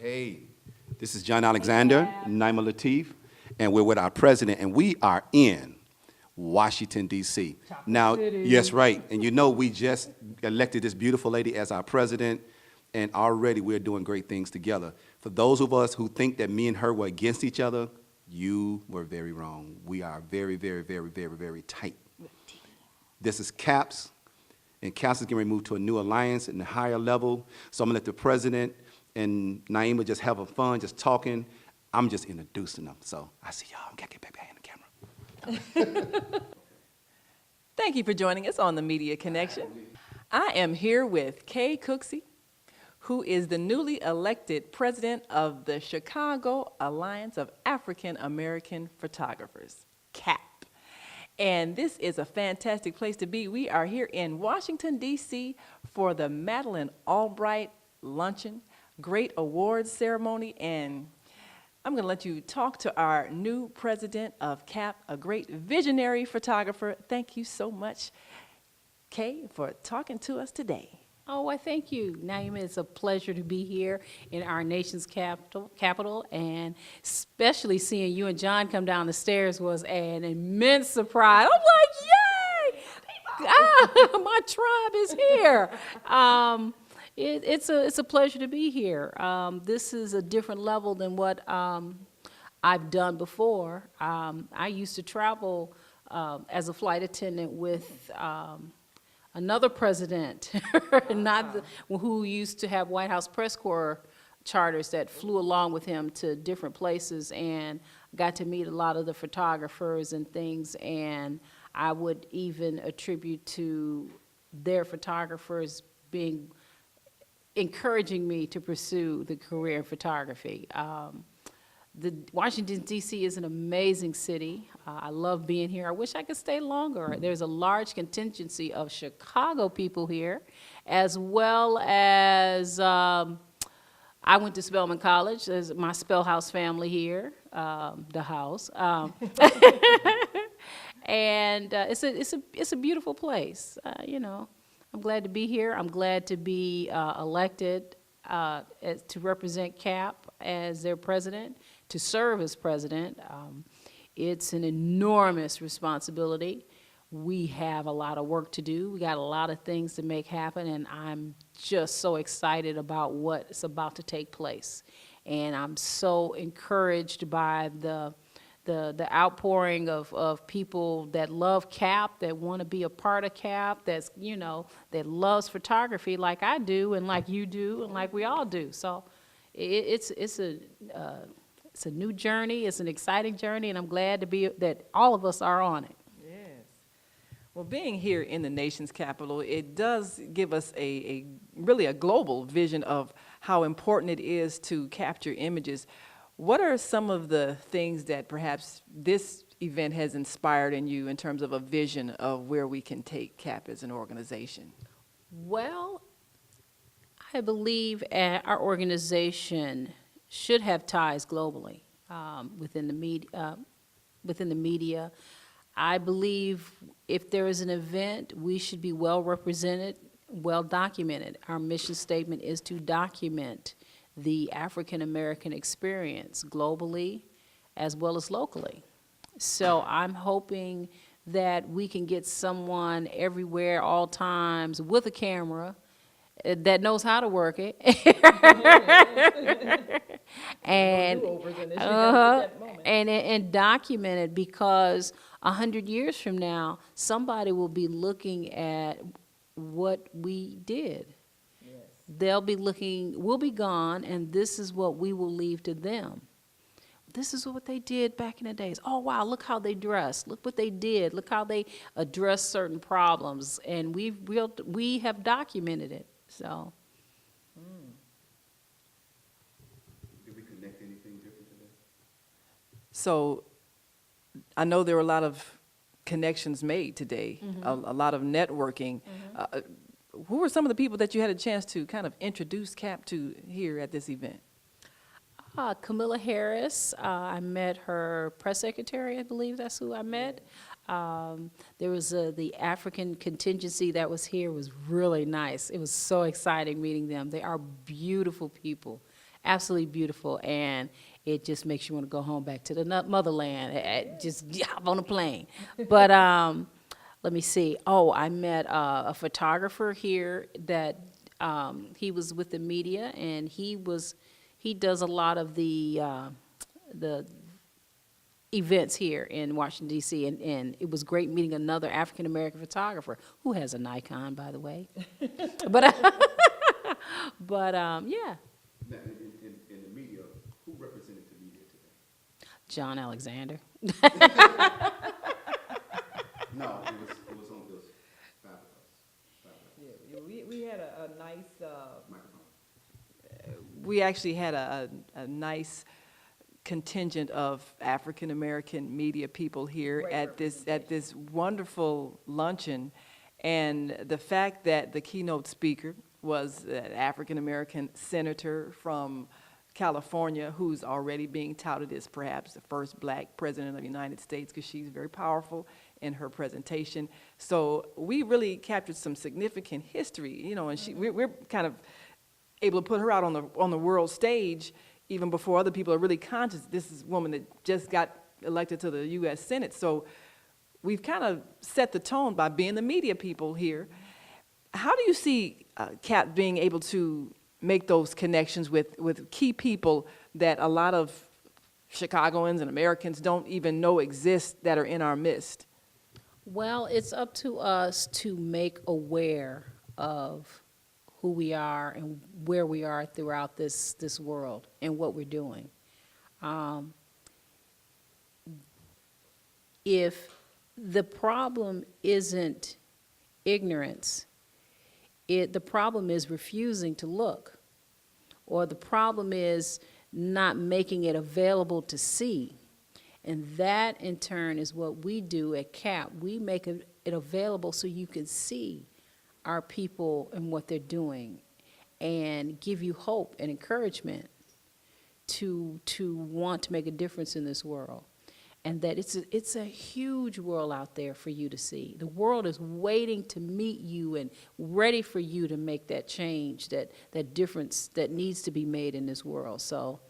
Hey, this is John Alexander, Naimah Latif, and we're with our president, and we are in Washington, D.C. Now, yes, right, and you know we just elected this beautiful lady as our president, and already we're doing great things together. For those of us who think that me and her were against each other, you were very wrong. We are very, very, very, very, very tight. This is CAAAP, and CAAAP is getting ready to move to a new alliance at a higher level, so I'm going to let the president and Naimah just having fun, just talking. I'm just introducing them. So I see y'all. I'm going to get back in the camera. Thank you for joining us on the Media Connection. I am here with Kaye Cooksey, who is the newly elected president of the Chicago Alliance of African American Photographers, CAAAP. And this is a fantastic place to be. We are here in Washington, D.C. for the Madeleine Albright Luncheon, great awards ceremony, and I'm going to let you talk to our new president of CAAAP, a great visionary photographer. Thank you so much, Kaye, for talking to us today. Oh, well, thank you, Naimah. It's a pleasure to be here in our nation's capital, and especially seeing you and John come down the stairs was an immense surprise. I'm like, yay! My tribe is here. It's a pleasure to be here. This is a different level than what I've done before. I used to travel as a flight attendant with another president, who used to have White House press corps charters that flew along with him to different places, and got to meet a lot of the photographers and things, and I would even attribute to their photographers encouraging me to pursue the career in photography. Washington, D.C. is an amazing city. I love being here. I wish I could stay longer. There's a large contingency of Chicago people here, as well as I went to Spelman College. There's my Spellhouse family here, the house. And it's a beautiful place, you know. I'm glad to be here. I'm glad to be elected to represent CAAAP as their president, to serve as president. It's an enormous responsibility. We have a lot of work to do. We got a lot of things to make happen, and I'm just so excited about what's about to take place. And I'm so encouraged by the outpouring of people that love CAAAP, that want to be a part of CAAAP, that's, you know, that loves photography like I do and like you do and like we all do. So it's a new journey. It's an exciting journey, and I'm glad to be that all of us are on it. Yes. Well, being here in the nation's capital, it does give us really a global vision of how important it is to capture images. What are some of the things that perhaps this event has inspired in you in terms of a vision of where we can take CAAAP as an organization? Well, I believe our organization should have ties globally within the media. I believe if there is an event, we should be well represented, well documented. Our mission statement is to document the African American experience globally as well as locally. So I'm hoping that we can get someone everywhere, all times, with a camera that knows how to work it. and document it, because 100 years from now, somebody will be looking at what we did. They'll be looking, we'll be gone, and this is what we will leave to them. This is what they did back in the days. Oh, wow, look how they dressed. Look what they did. Look how they addressed certain problems. And we have documented it, so. Did we connect anything different today? So I know there were a lot of connections made today, a lot of networking. Who were some of the people that you had a chance to kind of introduce CAAAP to here at this event? Kamala Harris, I met her press secretary, I believe that's who I met. There was the African contingency that was here was really nice. It was so exciting meeting them. They are beautiful people, absolutely beautiful, and it just makes you want to go home back to the motherland. Just hop on a plane. But let me see. Oh, I met a photographer here that he was with the media, and he does a lot of the events here in Washington, D.C., and it was great meeting another African-American photographer who has a Nikon, by the way. But, yeah, Now, in the media, who represented the media today? John Alexander. No, it was on this Yeah, we had a nice, microphone. we actually had a nice contingent of African American media people here at this wonderful luncheon, and the fact that the keynote speaker was an African American senator from California, who's already being touted as perhaps the first black president of the United States, because she's very powerful in her presentation. So we really captured some significant history, you know, and we're kind of able to put her out on the world stage even before other people are really conscious. This is a woman that just got elected to the U.S. Senate. So we've kind of set the tone by being the media people here. How do you see CAAAP being able to make those connections with key people that a lot of Chicagoans and Americans don't even know exist that are in our midst? Well, it's up to us to make aware of who we are and where we are throughout this world and what we're doing. If the problem isn't ignorance, the problem is refusing to look, or the problem is not making it available to see. And that, in turn, is what we do at CAAAP. We make it available so you can see our people and what they're doing, and give you hope and encouragement to want to make a difference in this world. And that it's a huge world out there for you to see. The world is waiting to meet you and ready for you to make that change, that difference that needs to be made in this world. So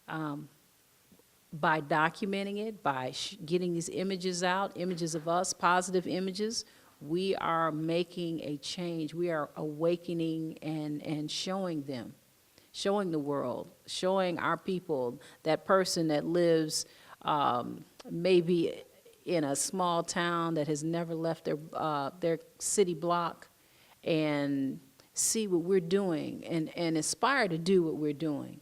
by documenting it, by getting these images out, images of us, positive images, we are making a change. We are awakening and showing them, showing the world, showing our people, that person that lives maybe in a small town that has never left their city block, and see what we're doing and aspire to do what we're doing.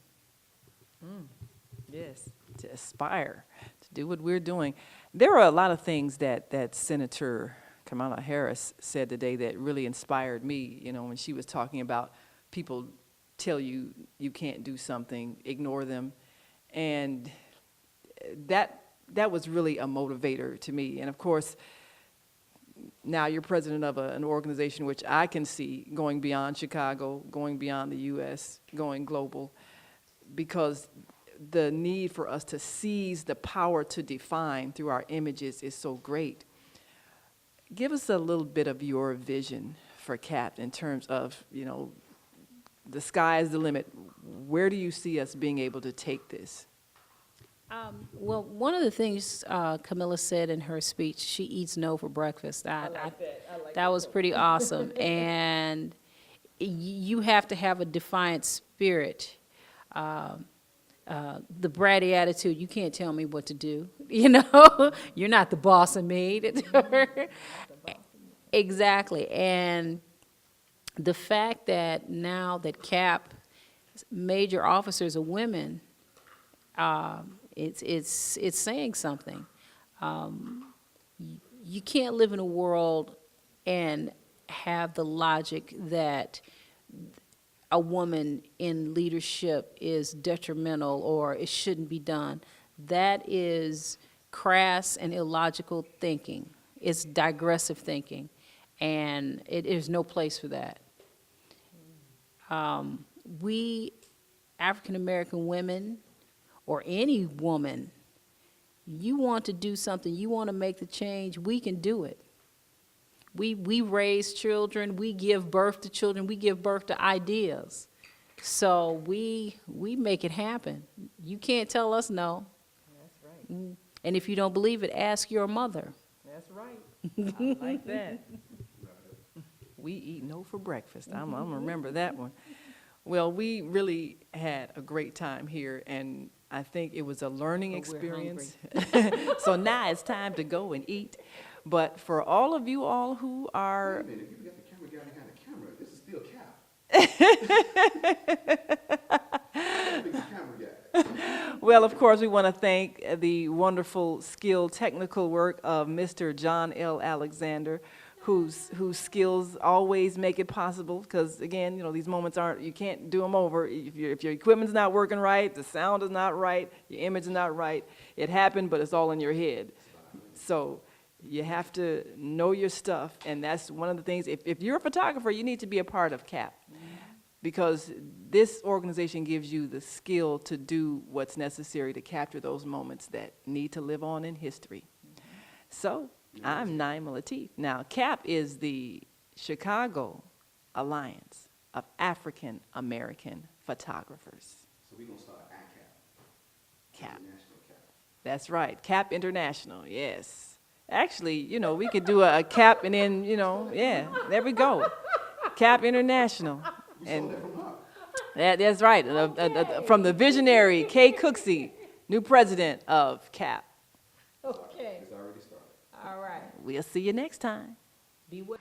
Yes, to aspire to do what we're doing. There are a lot of things that Senator Kamala Harris said today that really inspired me, you know, when she was talking about people tell you you can't do something, ignore them. And that was really a motivator to me. And of course, now you're president of an organization which I can see going beyond Chicago, going beyond the U.S., going global, because the need for us to seize the power to define through our images is so great. Give us a little bit of your vision for CAAAP in terms of, you know, the sky is the limit. Where do you see us being able to take this? Well, one of the things Camilla said in her speech, she eats no for breakfast. I like that. That was pretty awesome. And you have to have a defiant spirit. The bratty attitude, you can't tell me what to do. You know, you're not the boss of me. Exactly. And the fact that now that CAAAP major officers are women, it's saying something. You can't live in a world and have the logic that a woman in leadership is detrimental or it shouldn't be done. That is crass and illogical thinking. It's digressive thinking, and there's no place for that. We African American women, or any woman, you want to do something, you want to make the change, we can do it. We raise children, we give birth to children, we give birth to ideas. So we make it happen. You can't tell us no. That's right. And if you don't believe it, ask your mother. That's right. I like that. We eat no for breakfast. I'm gonna remember that one. Well, we really had a great time here, and I think it was a learning But we're experience. So now it's time to go and eat. But for all of you all who are, Wait a minute, if you got the camera guy behind the camera, this is still Cap. well, of course, we want to thank the wonderful, skilled, technical work of Mr. John L. Alexander, whose skills always make it possible. Because again, you know, these moments aren't, you can't do them over. If your equipment's not working right, the sound is not right, your image is not right. It happened, but it's all in your head. So you have to know your stuff, and that's one of the things. If you're a photographer, you need to be a part of CAAAP. Because this organization gives you the skill to do what's necessary to capture those moments that need to live on in history. So, I'm Naimah Latif. Now, CAAAP is the Chicago Alliance of African American Photographers. So we're gonna start at Cap. CAAAP. International Cap. That's right, CAAAP International, yes. Actually, you know, we could do a CAAAP and then, you know, yeah, there we go. CAAAP International. And that's right, from the visionary Kaye Cooksey, new president of CAAAP. Okay. It's already started. All right. We'll see you next time. Be well.